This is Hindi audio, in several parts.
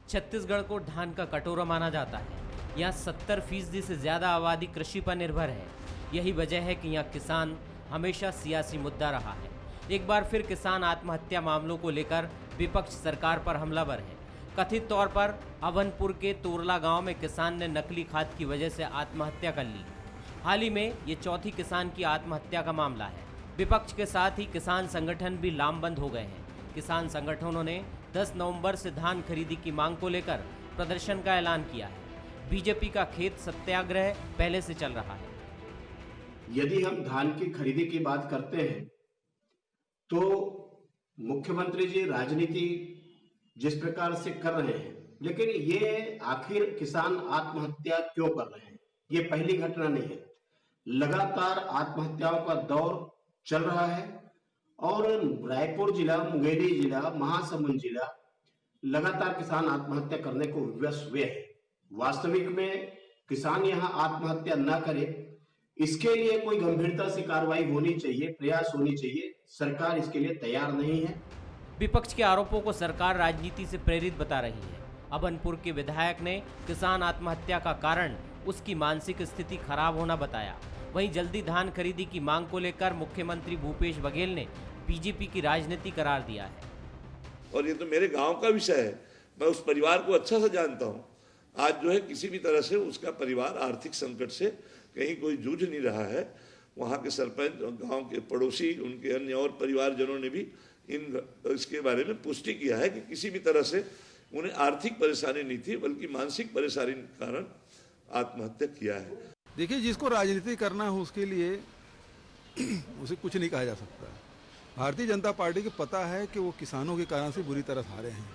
छत्तीसगढ़ को धान का कटोरा माना जाता है। यहाँ 70% से ज़्यादा आबादी कृषि पर निर्भर है। यही वजह है कि यहाँ किसान हमेशा सियासी मुद्दा रहा है। एक बार फिर किसान आत्महत्या मामलों को लेकर विपक्ष सरकार पर हमलावर है। कथित तौर पर अभनपुर के तोरला गांव में किसान ने नकली खाद की वजह से आत्महत्या कर ली। हाल ही में ये चौथी किसान की आत्महत्या का मामला है। विपक्ष के साथ ही किसान संगठन भी लामबंद हो गए हैं। किसान संगठनों ने 10 नवंबर से धान खरीदी की मांग को लेकर प्रदर्शन का ऐलान किया है। बीजेपी का खेत सत्याग्रह पहले से चल रहा है। यदि हम धान की खरीदी की बात करते हैं तो मुख्यमंत्री जी राजनीति जिस प्रकार से कर रहे हैं, लेकिन ये आखिर किसान आत्महत्या क्यों कर रहे हैं? ये पहली घटना नहीं है। लगातार आत्महत्याओं का दौर चल रहा है और रायपुर जिला, मुंगेली जिला, महासमुंद जिला लगातार किसान आत्महत्या करने को विवश हुए हैं। वास्तविक में किसान यहाँ आत्महत्या न करे, इसके लिए कोई गंभीरता से कार्रवाई होनी चाहिए, प्रयास होनी चाहिए। सरकार इसके लिए तैयार नहीं है। विपक्ष के आरोपों को सरकार राजनीति से प्रेरित बता रही है। अभनपुर के विधायक ने किसान आत्महत्या का कारण उसकी मानसिक स्थिति खराब होना बताया। वहीं जल्दी धान खरीदी की मांग को लेकर मुख्यमंत्री भूपेश बघेल ने बीजेपी की राजनीति करार दिया है। और ये तो मेरे गांव का विषय है, मैं उस परिवार को अच्छा से जानता हूं। आज जो है किसी भी तरह से उसका परिवार आर्थिक संकट से कहीं कोई जूझ नहीं रहा है। वहां के सरपंच और गांव के पड़ोसी, उनके अन्य और परिवारजनों ने भी इसके बारे में पुष्टि किया है कि किसी भी तरह से उन्हें आर्थिक परेशानी नहीं थी, बल्कि मानसिक परेशानी के कारण आत्महत्या किया है। देखिए, जिसको राजनीति करना है उसके लिए उसे कुछ नहीं कहा जा सकता। भारतीय जनता पार्टी को पता है कि वो किसानों के कारण से बुरी तरह हारे हैं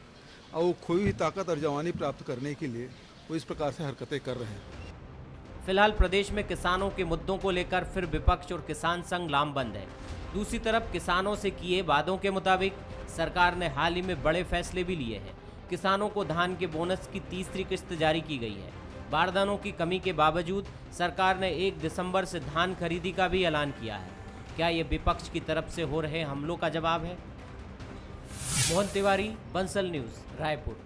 और वो खोई हुई ताकत और जवानी प्राप्त करने के लिए वो इस प्रकार से हरकतें कर रहे हैं। फिलहाल प्रदेश में किसानों के मुद्दों को लेकर फिर विपक्ष और किसान संघ लामबंद है। दूसरी तरफ किसानों से किए वादों के मुताबिक सरकार ने हाल ही में बड़े फैसले भी लिए हैं। किसानों को धान के बोनस की तीसरी किस्त जारी की गई है। बारदानों की कमी के बावजूद सरकार ने 1 दिसंबर से धान खरीदी का भी ऐलान किया है। क्या ये विपक्ष की तरफ से हो रहे हमलों का जवाब है? मोहन तिवारी, बंसल न्यूज, रायपुर।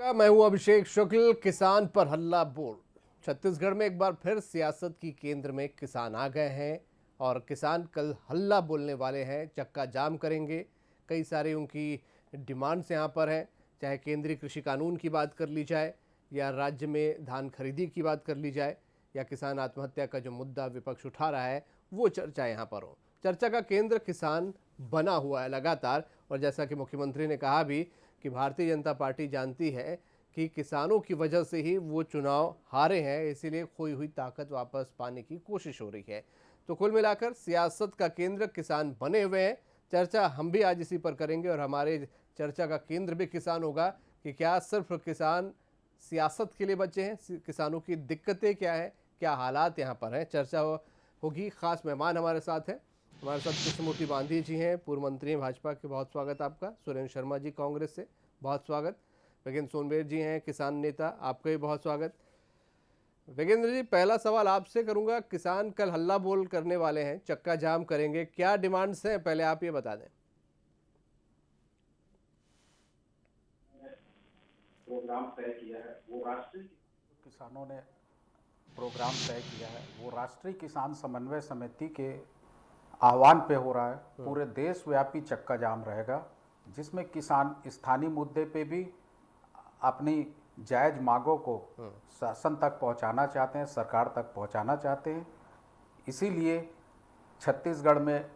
मैं हूं अभिषेक शुक्ल। किसान पर हल्ला बोल। छत्तीसगढ़ में एक बार फिर सियासत की केंद्र में किसान आ गए हैं और किसान कल हल्ला बोलने वाले हैं, चक्का जाम करेंगे। कई सारे उनकी डिमांड्स यहाँ पर हैं, चाहे केंद्रीय कृषि कानून की बात कर ली जाए या राज्य में धान खरीदी की बात कर ली जाए या किसान आत्महत्या का जो मुद्दा विपक्ष उठा रहा है वो चर्चा यहाँ पर हो। चर्चा का केंद्र किसान बना हुआ है लगातार। और जैसा कि मुख्यमंत्री ने कहा भी कि भारतीय जनता पार्टी जानती है कि किसानों की वजह से ही वो चुनाव हारे हैं, इसीलिए खोई हुई ताकत वापस पाने की कोशिश हो रही है। तो कुल मिलाकर सियासत का केंद्र किसान बने हुए हैं। चर्चा हम भी आज इसी पर करेंगे और हमारे चर्चा का केंद्र भी किसान होगा कि क्या सिर्फ किसान सियासत के लिए बचे हैं, किसानों की दिक्कतें क्या हैं, क्या हालात यहाँ पर हैं। चर्चा होगी। खास मेहमान हमारे साथ हैं। हमारे साथ कृष्णमूर्ति बांधी जी हैं, पूर्व मंत्री हैं भाजपा के, बहुत स्वागत आपका। सुरेंद्र शर्मा जी कांग्रेस से, बहुत स्वागत। वेगेंद्र सोनबेर जी हैं, किसान नेता, आपका भी बहुत स्वागत। वेगेंद्र जी, पहला सवाल आपसे करूंगा। किसान कल हल्ला बोल करने वाले हैं, चक्का जाम करेंगे, क्या डिमांड्स हैं, पहले आप ये बता दें। प्रोग्राम तय किया है वो राष्ट्रीय किसानों ने प्रोग्राम तय किया है वो राष्ट्रीय किसान समन्वय समिति के आह्वान पे हो रहा है। पूरे देशव्यापी चक्का जाम रहेगा, जिसमें किसान स्थानीय मुद्दे पे भी अपनी जायज मांगों को शासन तक पहुंचाना चाहते हैं, सरकार तक पहुंचाना चाहते हैं। इसीलिए छत्तीसगढ़ में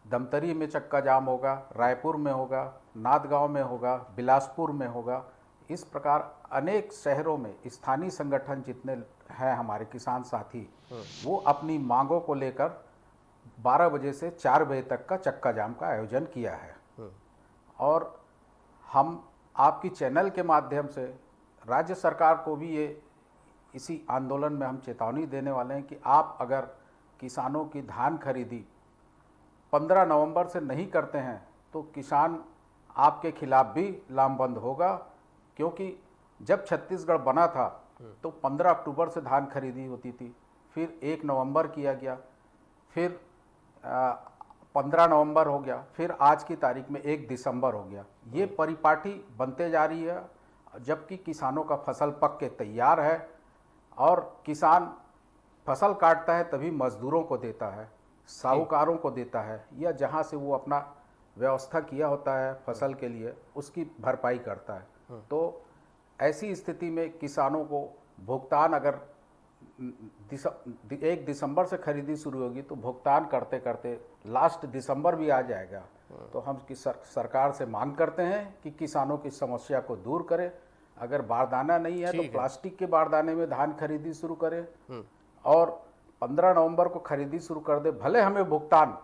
दमतरी में चक्का जाम होगा, रायपुर में होगा, नांदगांव में होगा, बिलासपुर में होगा। इस प्रकार अनेक शहरों में स्थानीय संगठन जितने हैं हमारे किसान साथी, वो अपनी मांगों को लेकर 12 बजे से 4 बजे तक का चक्का जाम का आयोजन किया है। और हम आपकी चैनल के माध्यम से राज्य सरकार को भी इसी आंदोलन में हम चेतावनी देने वाले हैं कि आप अगर किसानों की धान खरीदी 15 नवंबर से नहीं करते हैं तो किसान आपके खिलाफ भी लामबंद होगा। क्योंकि जब छत्तीसगढ़ बना था तो 15 अक्टूबर से धान खरीदी होती थी, फिर 1 नवंबर किया गया, फिर 15 नवंबर हो गया, फिर आज की तारीख में 1 दिसंबर हो गया। ये परिपाटी बनते जा रही है, जबकि किसानों का फसल पक के तैयार है और किसान फसल काटता है तभी मजदूरों को देता है, साहूकारों को देता है, या जहाँ से वो अपना व्यवस्था किया होता है फसल के लिए उसकी भरपाई करता है। तो ऐसी स्थिति में किसानों को भुगतान अगर 1 दिसंबर से खरीदी शुरू होगी तो भुगतान करते करते लास्ट दिसंबर भी आ जाएगा। तो हम सरकार से मांग करते हैं कि किसानों की समस्या को दूर करे। अगर बारदाना नहीं है तो प्लास्टिक के बारदाने में धान खरीदी शुरू करे और 15 नवंबर को खरीदी शुरू कर दे। भले हमें भुगतान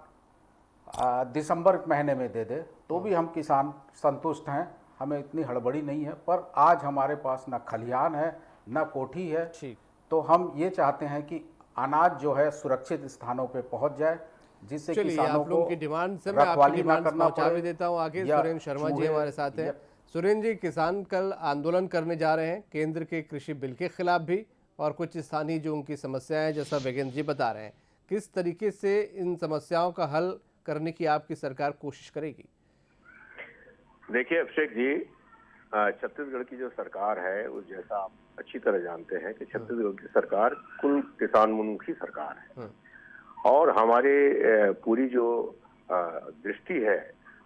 दिसंबर महीने में दे दे तो भी हम किसान संतुष्ट हैं, हमें इतनी हड़बड़ी नहीं है। पर आज हमारे पास ना खलिहान है ना कोठी है, तो हम ये चाहते हैं कि अनाज जो है सुरक्षित स्थानों पे पहुंच जाए, जिससे किसानों आप लोगों की डिमांड से मैं आपकी डिमांड पहुंचा भी देता हूं। आगे सुरेंद्र शर्मा जी हमारे साथ हैं। सुरेंद्र जी, किसान कल आंदोलन करने जा रहे हैं केंद्र के कृषि बिल के खिलाफ भी, और कुछ स्थानीय जो उनकी समस्याएं जैसा वेगेंद्र जी बता रहे हैं, किस तरीके से इन समस्याओं का हल करने की आपकी सरकार कोशिश करेगी? देखिए अभिषेक जी, छत्तीसगढ़ की जो सरकार है उस जैसा आप अच्छी तरह जानते हैं कि छत्तीसगढ़ की सरकार कुल किसानोन्मुखी सरकार है और हमारे पूरी जो दृष्टि है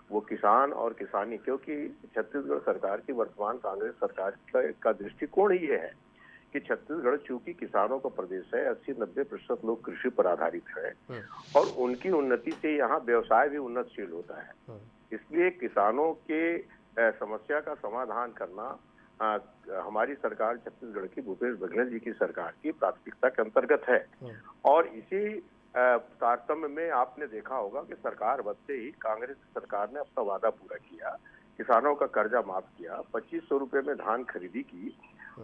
वो किसान और किसानी, क्योंकि छत्तीसगढ़ सरकार की वर्तमान कांग्रेस सरकार का दृष्टिकोण ही ये है कि छत्तीसगढ़ चूंकि किसानों का प्रदेश है, 80-90% लोग कृषि पर आधारित है और उनकी उन्नति से यहाँ व्यवसाय भी उन्नतशील होता है। इसलिए किसानों के समस्या का समाधान करना हमारी सरकार छत्तीसगढ़ की भूपेश बघेल जी की सरकार की प्राथमिकता के अंतर्गत है। और इसी तारतम्य में आपने देखा होगा कि सरकार बनते ही कांग्रेस सरकार ने अपना वादा पूरा किया, किसानों का कर्जा माफ किया, 2500 रुपए में धान खरीदी की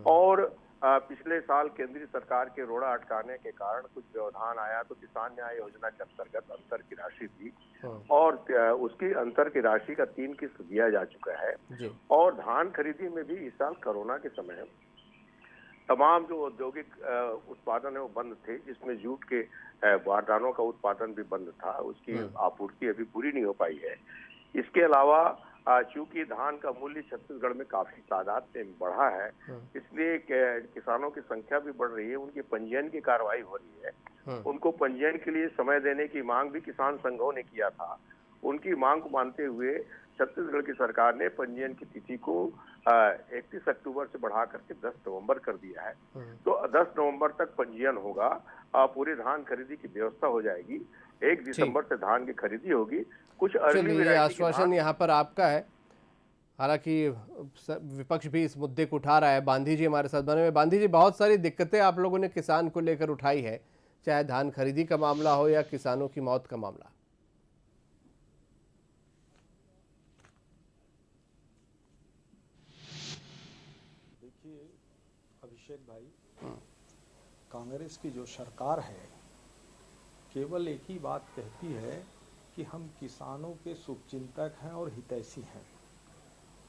और पिछले साल केंद्रीय सरकार के रोड़ा अटकाने के कारण कुछ व्यवधान आया तो किसान न्याय योजना के अंतर्गत अंतर की राशि दी और उसकी अंतर की राशि का 3 किस्त दिया जा चुका है। और धान खरीदी में भी इस साल कोरोना के समय तमाम जो औद्योगिक उत्पादन है वो बंद थे, जिसमें जूट के बारदानों का उत्पादन भी बंद था, उसकी आपूर्ति अभी पूरी नहीं हो पाई है। इसके अलावा चूंकि धान का मूल्य छत्तीसगढ़ में काफी तादाद में बढ़ा है, इसलिए किसानों की संख्या भी बढ़ रही है, उनकी पंजीयन की कार्रवाई हो रही है। उनको पंजीयन के लिए समय देने की मांग भी किसान संघों ने किया था। उनकी मांग को मानते हुए छत्तीसगढ़ की सरकार ने पंजीयन की तिथि को 31 अक्टूबर से बढ़ा करके 10 नवंबर कर दिया है। तो 10 नवंबर तक पंजीयन होगा, पूरी धान खरीदी की व्यवस्था हो जाएगी। 1 दिसंबर से धान की खरीदी होगी। कुछ आश्वासन यहाँ पर आपका है, हालांकि विपक्ष भी इस मुद्दे को उठा रहा है। बांधी जी हमारे साथ बने हुए। बांधी जी, बहुत सारी दिक्कतें आप लोगों ने किसान को लेकर उठाई है, चाहे धान खरीदी का मामला हो या किसानों की मौत का मामला। देखिए अभिषेक भाई, कांग्रेस की जो सरकार है केवल एक ही बात कहती है कि हम किसानों के शुभचिंतक हैं और हितैषी हैं,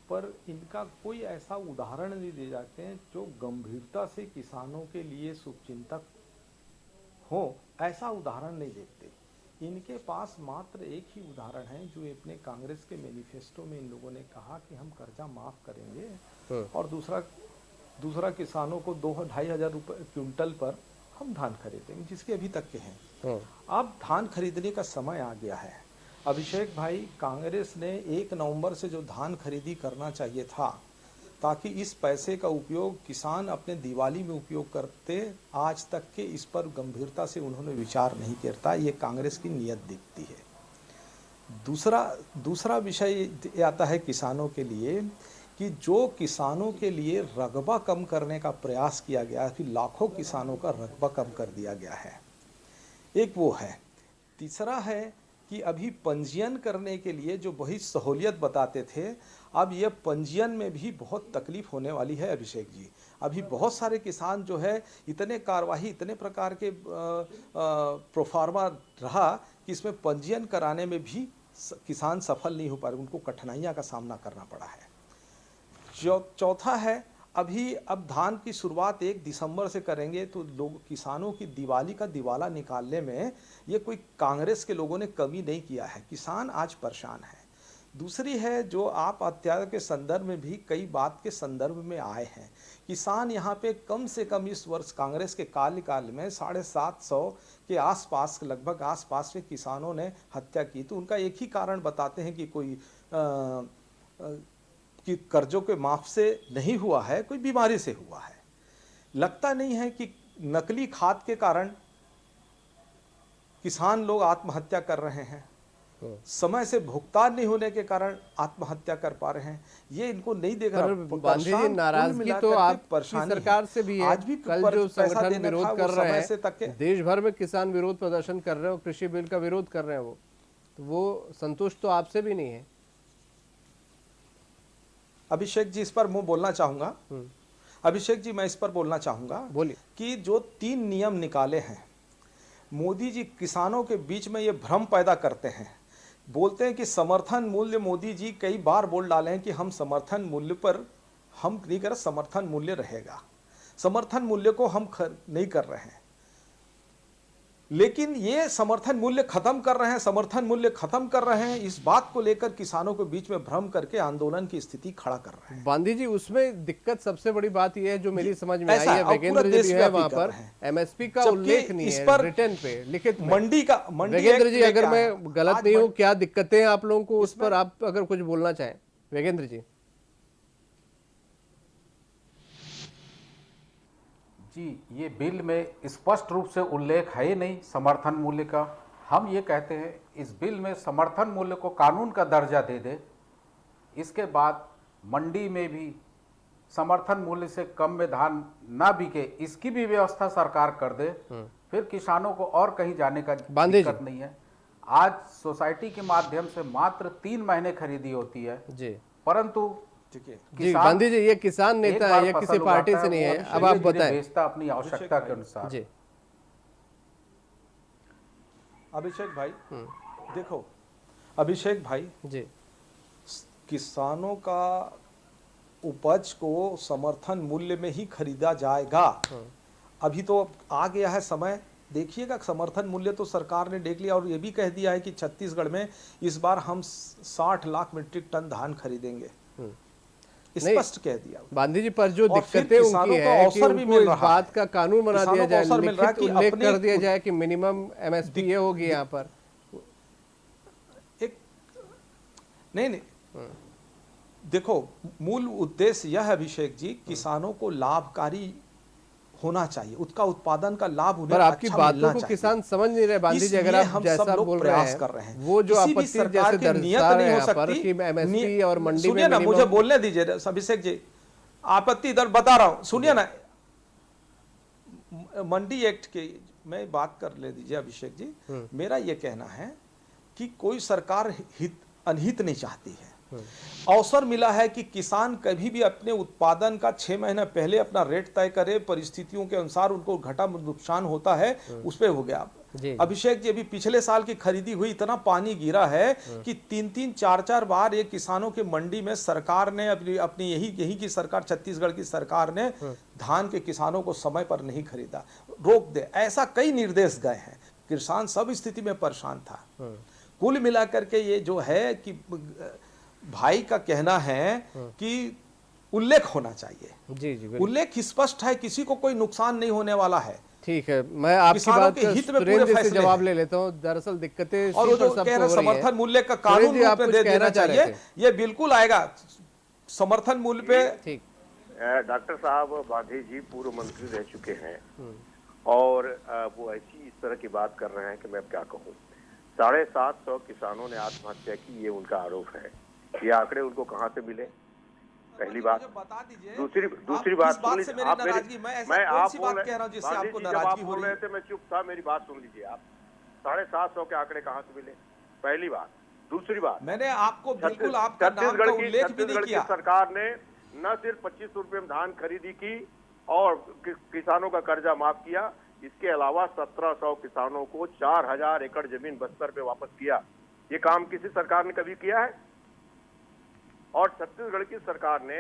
पर इनका कोई ऐसा उदाहरण नहीं दे जाते हैं जो गंभीरता से किसानों के लिए शुभचिंतक हो, ऐसा उदाहरण नहीं देखते। इनके पास मात्र एक ही उदाहरण है जो अपने कांग्रेस के मैनिफेस्टो में इन लोगों ने कहा कि हम कर्जा माफ करेंगे और दूसरा किसानों को 2-2.5 हजार रुपये क्विंटल पर हम धान खरीदेंगे, जिसके अभी तक के हैं। अब धान खरीदने का समय आ गया है। अभिषेक भाई, कांग्रेस ने 1 नवंबर से जो धान खरीदी करना चाहिए था ताकि इस पैसे का उपयोग किसान अपने दिवाली में उपयोग करते, आज तक के इस पर गंभीरता से उन्होंने विचार नहीं करता। ये कांग्रेस की नीयत दिखती है। दूसरा विषय आता है किसानों के लिए कि जो किसानों के लिए रकबा कम करने का प्रयास किया गया है, फिर लाखों किसानों का रकबा कम कर दिया गया है, एक वो है। तीसरा है कि अभी पंजीयन करने के लिए जो वही सहूलियत बताते थे, अब ये पंजीयन में भी बहुत तकलीफ होने वाली है अभिषेक जी। अभी बहुत सारे किसान जो है इतने कार्यवाही, इतने प्रकार के प्रोफार्मा रहा कि इसमें पंजीयन कराने में भी किसान सफल नहीं हो पा रहे, उनको कठिनाइयाँ का सामना करना पड़ा है। चौथा है, अभी अब धान की शुरुआत 1 दिसंबर से करेंगे तो लोग किसानों की दिवाली का दिवाला निकालने में ये कोई कांग्रेस के लोगों ने कमी नहीं किया है। किसान आज परेशान है। दूसरी है जो आप अत्याचार के संदर्भ में भी कई बात के संदर्भ में आए हैं। किसान यहाँ पे कम से कम इस वर्ष कांग्रेस के कार्यकाल में 750 के आसपास, लगभग आसपास के किसानों ने हत्या की। तो उनका एक ही कारण बताते हैं कि कोई कि कर्जों के माफ से नहीं हुआ है, कोई बीमारी से हुआ है। लगता नहीं है कि नकली खाद के कारण किसान लोग आत्महत्या कर रहे हैं, समय से भुगतान नहीं होने के कारण आत्महत्या कर पा रहे हैं। ये इनको नहीं देख रहा। गांधी जी, नाराजगी तो आपकी सरकार से भी है। आज भी कल जो संगठन विरोध कर रहे हैं, देश भर में किसान विरोध प्रदर्शन कर रहे हो, कृषि बिल का विरोध कर रहे हैं, वो संतुष्ट तो आपसे भी नहीं है। अभिषेक जी, इस पर मैं बोलना चाहूंगा। अभिषेक जी, मैं इस पर बोलना चाहूंगा, बोलिए। कि जो 3 नियम निकाले हैं मोदी जी, किसानों के बीच में ये भ्रम पैदा करते हैं। बोलते हैं कि समर्थन मूल्य, मोदी जी कई बार बोल डाले हैं कि हम समर्थन मूल्य पर हम नहीं कर, समर्थन मूल्य रहेगा। समर्थन मूल्य को हम नहीं कर रहे हैं, लेकिन ये समर्थन मूल्य खत्म कर रहे हैं, समर्थन मूल्य खत्म कर रहे हैं। इस बात को लेकर किसानों के बीच में भ्रम करके आंदोलन की स्थिति खड़ा कर रहे हैं। गांधी जी, उसमें दिक्कत सबसे बड़ी बात यह है जो मेरी समझ में आई है, वेगेंद्र जी भी है वहां पर, एमएसपी का उल्लेख नहीं है रिटर्न पे, लिखित मंडी का। वेगेंद्र जी, अगर मैं गलत नहीं हूँ, क्या दिक्कतें हैं आप लोगों को, उस पर आप अगर कुछ बोलना चाहें वेगेंद्र जी। जी, ये बिल में स्पष्ट रूप से उल्लेख है ही नहीं समर्थन मूल्य का। हम ये कहते हैं इस बिल में समर्थन मूल्य को कानून का दर्जा दे दे, इसके बाद मंडी में भी समर्थन मूल्य से कम में धान ना बिके, इसकी भी व्यवस्था सरकार कर दे, फिर किसानों को और कहीं जाने का दिक्कत नहीं है। आज सोसाइटी के माध्यम से मात्र 3 महीने खरीदी होती है जी, परंतु जी गांधी जी, ये किसान नेता है, ये किसी पार्टी से नहीं है। अब आप बताएं। बेचता अपनी आवश्यकता के अनुसार। जी अभिषेक भाई, देखो अभिषेक भाई जी, किसानों का उपज को समर्थन मूल्य में ही खरीदा जाएगा। अभी तो आ गया है समय, देखिएगा समर्थन मूल्य तो सरकार ने देख लिया और ये भी कह दिया है कि छत्तीसगढ़ में इस बार हम 60 लाख मीट्रिक टन धान खरीदेंगे, स्पष्ट कह दिया। गांधी जी, पर जो दिक्कतें उनकी है कि उनको इस बात का कानून बना दिया जाए, लिखित उल्लेख कर दिया जाए कि मिनिमम एमएसपी ये होगी यहाँ पर। एक नहीं, देखो मूल उद्देश्य यह है अभिषेक जी, किसानों को लाभकारी होना चाहिए, उसका उत्पादन का लाभ उन्हें पर आपकी बातों को किसान समझ नहीं रहे गांधी जी। अगर आप जैसा बोल रहे हैं, वो जो आपत्ति जैसे दर्शा रहे हैं पर कि एमएसपी और मंडी में, सुनिए ना, मुझे बोलने दीजिए अभिषेक जी, आपत्ति इधर बता रहा हूं, सुनिए ना। मंडी एक्ट की मैं बात कर ले दीजिए अभिषेक जी। मेरा ये कहना है कि कोई सरकार अनहित नहीं चाहती है। अवसर मिला है कि किसान कभी भी अपने उत्पादन का 6 महीने पहले अपना रेट तय करे, परिस्थितियों के अनुसार उनको घटा नुकसान होता है, उस पे हो गया। अभिषेक जी, अभी पिछले साल की खरीदी हुई, इतना पानी गिरा है कि 3-3, 4-4 बार ये किसानों के मंडी में सरकार ने अपनी यही की सरकार, छत्तीसगढ़ की सरकार ने धान के किसानों को समय पर नहीं खरीदा, रोक दे, ऐसा कई निर्देश गए हैं। किसान सब स्थिति में परेशान था। कुल मिलाकर के ये जो है कि भाई का कहना है कि उल्लेख होना चाहिए। जी, उल्लेख स्पष्ट है, किसी को कोई नुकसान नहीं होने वाला है। ठीक है, मैं आपकी बात के हित में पूरे से जवाब ले लेता हूँ। दरअसल दिक्कतें और वो जो कह रहे समर्थन मूल्य का कानून रूप में दे देना चाहिए, ये बिल्कुल आएगा समर्थन मूल्य पे। ठीक, डॉक्टर साहब गांधी जी पूर्व मंत्री रह चुके हैं और वो ऐसी इस तरह की बात कर रहे हैं कि मैं क्या कहूँ। 750 किसानों ने आत्महत्या की, ये उनका आरोप है। ये आंकड़े उनको कहाँ से मिले, पहली बात। दूसरी बात सुन लीजिए, आप मैं आप बोल रहे थे, मैं चुप था, मेरी बात सुन लीजिए आप। 750 के आंकड़े कहाँ से मिले, पहली बात। दूसरी बात, मैंने आपको बिल्कुल आपका नाम का उल्लेख भी नहीं किया। सरकार ने न सिर्फ 25 रुपए में धान खरीदी की और किसानों का कर्जा माफ किया, इसके अलावा 1700 किसानों को 4000 एकड़ जमीन बस्तर पे वापस किया। ये काम किसी सरकार ने कभी किया है? और छत्तीसगढ़ की सरकार ने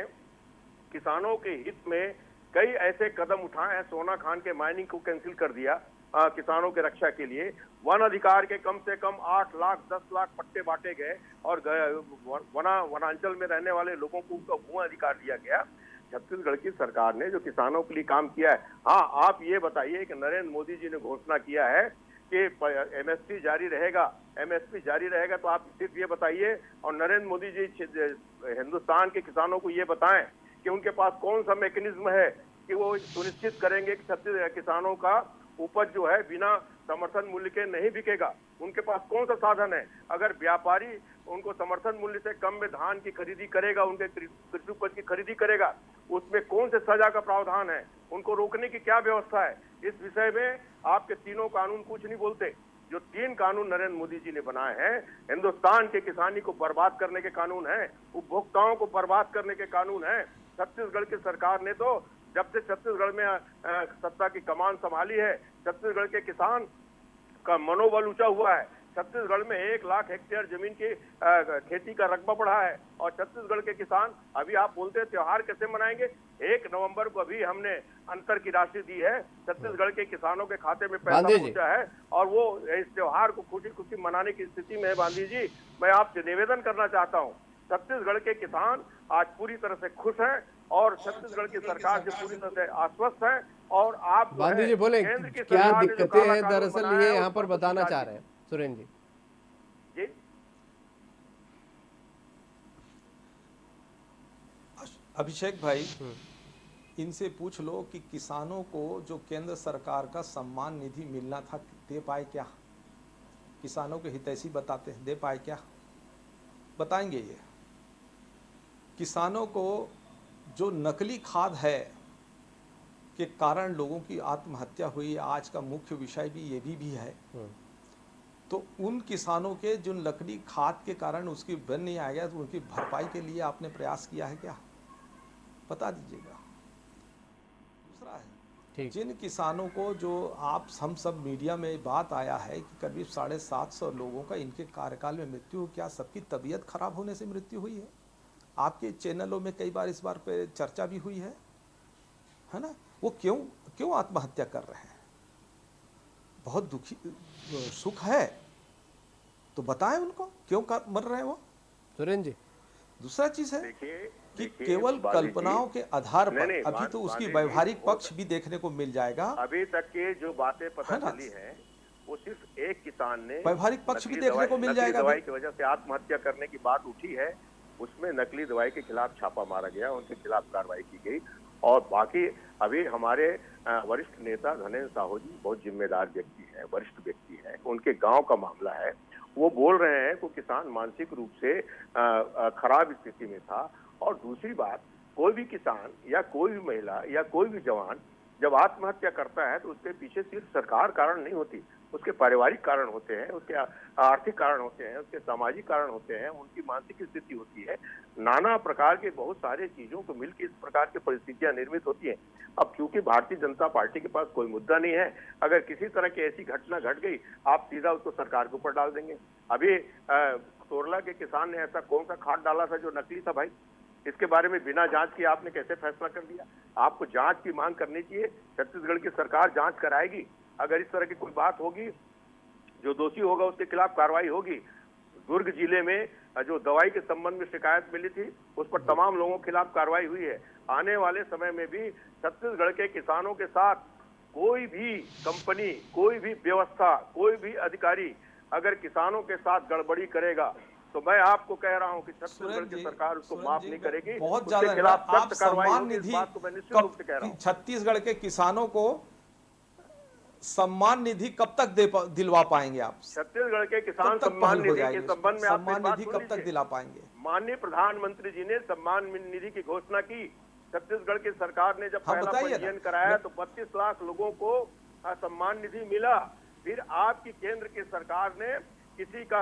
किसानों के हित में कई ऐसे कदम उठाए हैं। सोना खान के माइनिंग को कैंसिल कर दिया किसानों के रक्षा के लिए। वन अधिकार के कम से कम 8 लाख 10 लाख पट्टे बांटे गए और वनांचल में रहने वाले लोगों को उनका भू अधिकार दिया गया। छत्तीसगढ़ की सरकार ने जो किसानों के लिए काम किया है, हाँ आप ये बताइए कि नरेंद्र मोदी जी ने घोषणा किया है कि एमएसपी जारी रहेगा, एमएसपी जारी रहेगा, तो आप सिर्फ ये बताइए और नरेंद्र मोदी जी हिंदुस्तान के किसानों को ये बताएं कि उनके पास कौन सा मैकेनिज्म है कि वो सुनिश्चित करेंगे कि छत्तीसगढ़ किसानों का उपज जो है बिना समर्थन मूल्य के नहीं बिकेगा। उनके पास कौन सा साधन है? अगर व्यापारी उनको समर्थन मूल्य से कम में धान की खरीदी करेगा, उनके कृषि उपज की खरीदी करेगा, उसमें कौन से सजा का प्रावधान है? उनको रोकने की क्या व्यवस्था है? इस विषय में आपके तीनों कानून कुछ नहीं बोलते। जो 3 कानून नरेंद्र मोदी जी ने बनाए हैं, हिंदुस्तान के किसानी को बर्बाद करने के कानून है, उपभोक्ताओं को बर्बाद करने के कानून है। छत्तीसगढ़ की सरकार ने तो जब से छत्तीसगढ़ में सत्ता की कमान संभाली है, छत्तीसगढ़ के किसान का मनोबल ऊंचा हुआ है। छत्तीसगढ़ में 1 लाख हेक्टेयर जमीन की खेती का रकबा बढ़ा है और छत्तीसगढ़ के किसान, अभी आप बोलते हैं त्योहार कैसे मनाएंगे? 1 नवंबर को अभी हमने अंतर की राशि दी है, छत्तीसगढ़ के किसानों के खाते में पैसा पहुंचा है और वो इस त्योहार को खुशी खुशी मनाने की स्थिति में है। गांधी जी, मैं आपसे निवेदन करना चाहता हूँ, छत्तीसगढ़ के किसान आज पूरी तरह से खुश हैं और छत्तीसगढ़ की सरकार से पूरी तरह से आश्वस्त है। और आप गांधी जी बोले क्या दिक्कतें हैं, दरअसल ये यहाँ पर बताना चाह रहे हैं सुरेंद्र जी। अभिषेक भाई, इनसे पूछ लो कि किसानों को जो केंद्र सरकार का सम्मान निधि मिलना था दे पाए क्या? किसानों के हितैषी बताते हैं, दे पाए क्या? बताएंगे ये। किसानों को जो नकली खाद है के कारण लोगों की आत्महत्या हुई, आज का मुख्य विषय भी ये भी है। तो उन किसानों के जो नकली खाद के कारण उसकी बन नहीं आ गया, तो उनकी भरपाई के लिए आपने प्रयास किया है क्या? बता दीजिएगा। दूसरा है, जिन किसानों को जो हम सब मीडिया में बात आया है कि करीब 750 लोगों का इनके कार्यकाल में मृत्यु हो, क्या सबकी तबीयत खराब होने से मृत्यु हुई है? आपके चैनलों में कई बार इस बार पे चर्चा भी हुई है ना? वो क्यों आत्महत्या कर रहे हैं? बहुत दुखी सुख है तो बताएं उनको क्यों मर रहे हैं वो, सुरेंद्र जी। दूसरा चीज है कि केवल कल्पनाओं के आधार पर अभी तो उसकी व्यवहारिक पक्ष भी देखने को मिल जाएगा। अभी तक के जो बातें पता चली है वो सिर्फ एक किसान ने व्यवहारिक पक्ष भी देखने को मिल जाएगा। दवाई की वजह से आत्महत्या करने की बात उठी है, उसमें नकली दवाई के खिलाफ छापा मारा गया, उनके खिलाफ कार्रवाई की गई। और बाकी अभी हमारे वरिष्ठ नेता धनेन्द्र साहू जी बहुत जिम्मेदार व्यक्ति है, वरिष्ठ व्यक्ति है, उनके गांव का मामला है। वो बोल रहे हैं कि किसान मानसिक रूप से खराब स्थिति में था। और दूसरी बात, कोई भी किसान या कोई भी महिला या कोई भी जवान जब आत्महत्या करता है तो उसके पीछे सिर्फ सरकार कारण नहीं होती, उसके पारिवारिक कारण होते हैं, उसके आर्थिक कारण होते हैं, उसके सामाजिक कारण होते हैं, उनकी मानसिक स्थिति होती है, नाना प्रकार के बहुत सारे चीजों को मिलकर इस प्रकार की परिस्थितियां निर्मित होती हैं। अब क्योंकि भारतीय जनता पार्टी के पास कोई मुद्दा नहीं है, अगर किसी तरह की ऐसी घटना घट गई आप सीधा उसको सरकार के ऊपर डाल देंगे। अभी तोरला के किसान ने ऐसा कौन सा खाद डाला था जो नकली था भाई? इसके बारे में बिना जांच किए आपने कैसे फैसला कर दिया? आपको जांच की मांग करनी चाहिए, छत्तीसगढ़ की सरकार जांच कराएगी। अगर इस तरह की कोई बात होगी, जो दोषी होगा उसके खिलाफ कार्रवाई होगी। दुर्ग जिले में जो दवाई के संबंध में शिकायत मिली थी उस पर तमाम लोगों के खिलाफ कार्रवाई हुई है। आने वाले समय में भी छत्तीसगढ़ के किसानों के साथ कोई भी कंपनी, कोई भी व्यवस्था, कोई भी अधिकारी अगर किसानों के साथ गड़बड़ी करेगा तो मैं आपको कह रहा हूं कि छत्तीसगढ़ की सरकार उसको माफ नहीं करेगी। बहुत ज्यादा आप सम्मान निधि छत्तीसगढ़ के किसानों को सम्मान निधि कब तक दिलवा पाएंगे आप? छत्तीसगढ़ के किसान सम्मान निधि के संबंध में सम्मान निधि कब तक दिला पाएंगे? माननीय प्रधानमंत्री जी ने सम्मान निधि की घोषणा की। छत्तीसगढ़ की सरकार ने जब पहला पंजीयन कराया तो 32 लाख लोगों को सम्मान निधि मिला। फिर आपकी केंद्र की सरकार ने किसी का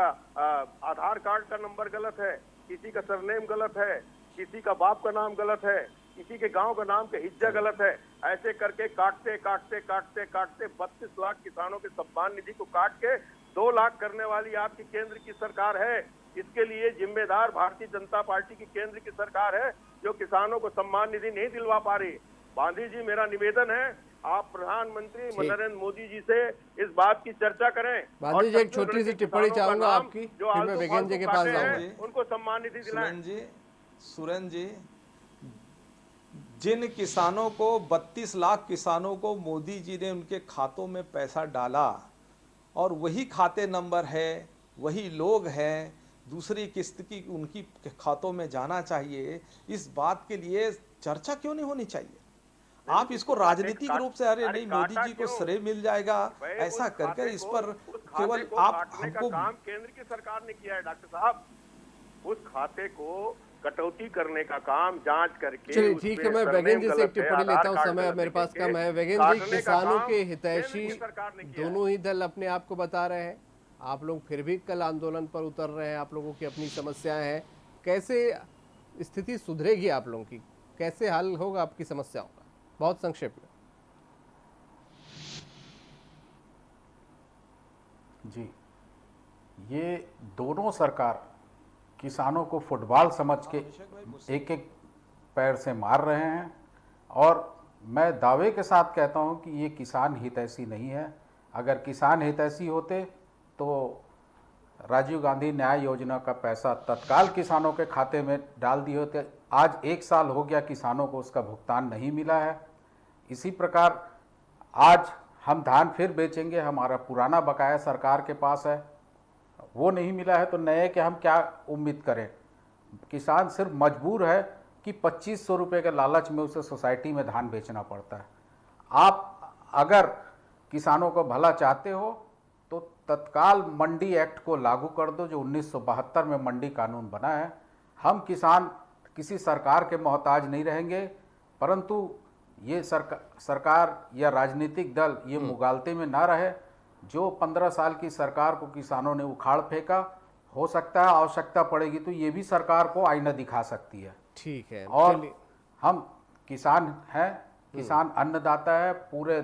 आधार कार्ड का नंबर गलत है, किसी का सरनेम गलत है, किसी का बाप का नाम गलत है, किसी के गांव का नाम का हिज्जा गलत है, ऐसे करके काटते 32 लाख किसानों के सम्मान निधि को काट के 2 लाख करने वाली आपकी केंद्र की सरकार है। इसके लिए जिम्मेदार भारतीय जनता पार्टी की केंद्र की सरकार है, जो किसानों को सम्मान निधि नहीं दिलवा पा रही। गांधी जी, मेरा निवेदन है, आप प्रधानमंत्री नरेंद्र मोदी जी से इस बात की चर्चा करें। गांधी जी, एक छोटी सी टिप्पणी चाहूंगा आपकी, फिर मैं विगेन जी के पास जाऊंगा। उनको सम्मान निधि दिलाएं। सुरेंद्र जी, जिन किसानों को 32 लाख किसानों को मोदी जी ने उनके खातों में पैसा डाला और वही खाते नंबर है, वही लोग हैं, दूसरी किस्त की उनकी खातों में जाना चाहिए, इस बात के लिए चर्चा क्यों नहीं होनी चाहिए? आप इसको राजनीतिक रूप से, अरे नहीं मोदी जी को श्रेय मिल जाएगा, ऐसा करके इस पर केवल आप हमको काम केंद्र की सरकार ने किया है। डॉक्टर साहब, उस खाते को कटौती करने का काम जांच करके, चलिए ठीक है, मैं वेगन जी से एक टिप्पणी लेता हूं, समय मेरे पास कम है। वेगन जी, किसानों के हितैषी दोनों ही दल अपने आप को बता रहे हैं, आप लोग फिर भी कल आंदोलन पर उतर रहे हैं, आप लोगों की अपनी समस्याएं हैं, कैसे स्थिति सुधरेगी आप लोगों की, कैसे हल होगा आपकी समस्याओं का? बहुत संक्षेप में। जी, ये दोनों सरकार किसानों को फुटबॉल समझ के एक एक पैर से मार रहे हैं, और मैं दावे के साथ कहता हूं कि ये किसान हितैषी नहीं है। अगर किसान हितैषी होते तो राजीव गांधी न्याय योजना का पैसा तत्काल किसानों के खाते में डाल दिए होते। आज 1 साल हो गया, किसानों को उसका भुगतान नहीं मिला है। इसी प्रकार आज हम धान फिर बेचेंगे, हमारा पुराना बकाया सरकार के पास है, वो नहीं मिला है, तो नए के हम क्या उम्मीद करें? किसान सिर्फ मजबूर है कि 2500 रुपये के लालच में उसे सोसाइटी में धान बेचना पड़ता है। आप अगर किसानों को भला चाहते हो तो तत्काल मंडी एक्ट को लागू कर दो, जो 1972 में मंडी कानून बना है। हम किसान किसी सरकार के मोहताज नहीं रहेंगे, परंतु ये सरकार या राजनीतिक दल ये मुगालते में ना रहे। जो 15 साल की सरकार को किसानों ने उखाड़ फेंका, हो सकता है आवश्यकता पड़ेगी तो ये भी सरकार को आईना दिखा सकती है। ठीक है, और हम किसान हैं, किसान अन्नदाता है, पूरे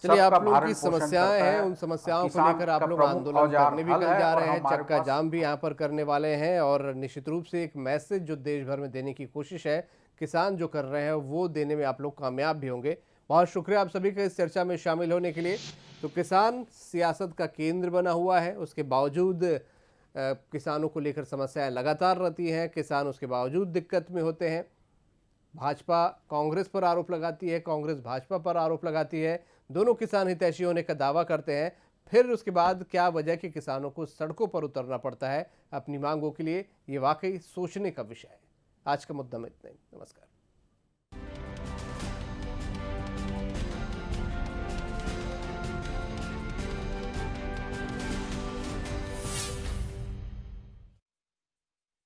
चलिए आप लोगों की समस्याएं हैं, उन समस्याओं को लेकर आप लोग आंदोलन करने भी कल जा रहे हैं, चक्का जाम भी यहाँ पर करने वाले हैं, और निश्चित रूप से एक मैसेज जो देश भर में देने की कोशिश है किसान जो कर रहे हैं वो देने में आप लोग कामयाब भी होंगे। बहुत शुक्रिया आप सभी का इस चर्चा में शामिल होने के लिए। तो किसान सियासत का केंद्र बना हुआ है, उसके बावजूद किसानों को लेकर समस्याएं लगातार रहती हैं, किसान उसके बावजूद दिक्कत में होते हैं। भाजपा कांग्रेस पर आरोप लगाती है, कांग्रेस भाजपा पर आरोप लगाती है, दोनों किसान हितैषी होने का दावा करते हैं, फिर उसके बाद क्या वजह कि किसानों को सड़कों पर उतरना पड़ता है अपनी मांगों के लिए, ये वाकई सोचने का विषय है। आज का मुद्दा में इतना ही। नमस्कार।